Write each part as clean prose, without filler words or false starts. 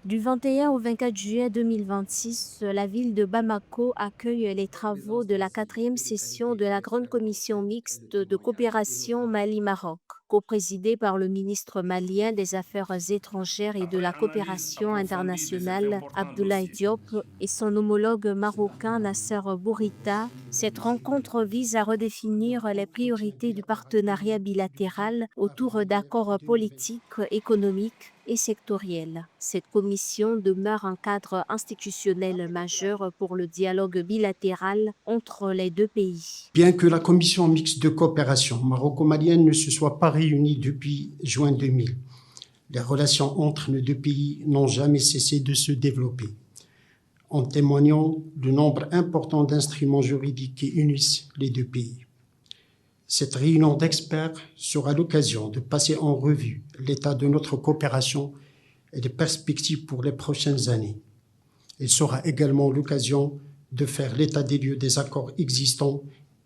Du 21 au 24 juillet 2026, la ville de Bamako accueille les travaux de la quatrième session de la Grande Commission mixte de coopération Mali-Maroc, coprésidée par le ministre malien des Affaires étrangères et de la coopération internationale, Abdoulaye Diop, et son homologue marocain, Nasser Bourita. Cette rencontre vise à redéfinir les priorités du partenariat bilatéral autour d'accords politiques, économiques et sectoriels. Cette commission demeure un cadre institutionnel majeur pour le dialogue bilatéral entre les deux pays. Bien que la commission mixte de coopération maroco-malienne ne se soit pas réunie depuis juin 2000, les relations entre nos deux pays n'ont jamais cessé de se développer, en témoignant du nombre important d'instruments juridiques qui unissent les deux pays. Cette réunion d'experts sera l'occasion de passer en revue l'état de notre coopération et les perspectives pour les prochaines années. Elle sera également l'occasion de faire l'état des lieux des accords existants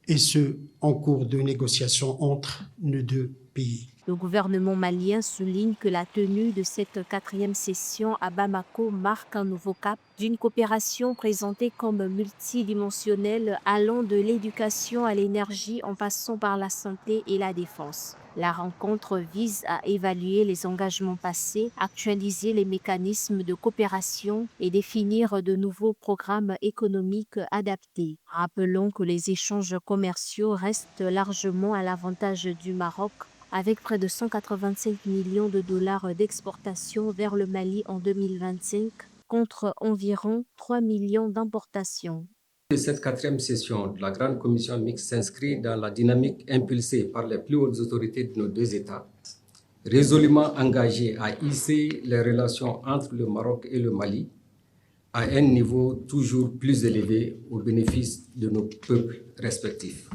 et ceux en cours de négociation entre nos deux pays. Le gouvernement malien souligne que la tenue de cette quatrième session à Bamako marque un nouveau cap d'une coopération présentée comme multidimensionnelle allant de l'éducation à l'énergie en passant par la santé et la défense. La rencontre vise à évaluer les engagements passés, actualiser les mécanismes de coopération et définir de nouveaux programmes économiques adaptés. Rappelons que les échanges commerciaux restent largement à l'avantage du Maroc, avec près de 185 millions de dollars d'exportation vers le Mali en 2025, contre environ 3 millions d'importations. Cette quatrième session de la Grande Commission mixte s'inscrit dans la dynamique impulsée par les plus hautes autorités de nos deux États, résolument engagées à hisser les relations entre le Maroc et le Mali à un niveau toujours plus élevé au bénéfice de nos peuples respectifs.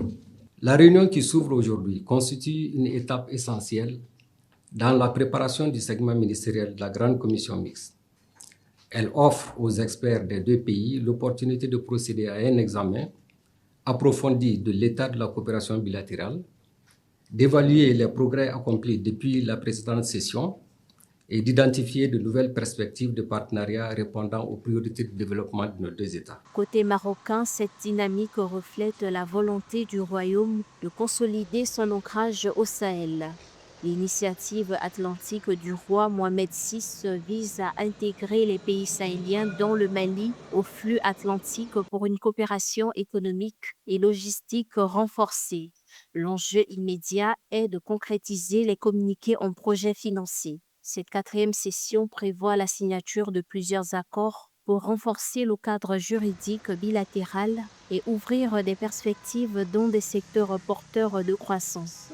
La réunion qui s'ouvre aujourd'hui constitue une étape essentielle dans la préparation du segment ministériel de la Grande Commission mixte. Elle offre aux experts des deux pays l'opportunité de procéder à un examen approfondi de l'état de la coopération bilatérale, d'évaluer les progrès accomplis depuis la précédente session et d'identifier de nouvelles perspectives de partenariat répondant aux priorités de développement de nos deux États. Côté marocain, cette dynamique reflète la volonté du Royaume de consolider son ancrage au Sahel. L'initiative atlantique du roi Mohamed VI vise à intégrer les pays sahéliens, dont le Mali, au flux atlantique pour une coopération économique et logistique renforcée. L'enjeu immédiat est de concrétiser les communiqués en projets financiers. Cette quatrième session prévoit la signature de plusieurs accords pour renforcer le cadre juridique bilatéral et ouvrir des perspectives dans des secteurs porteurs de croissance.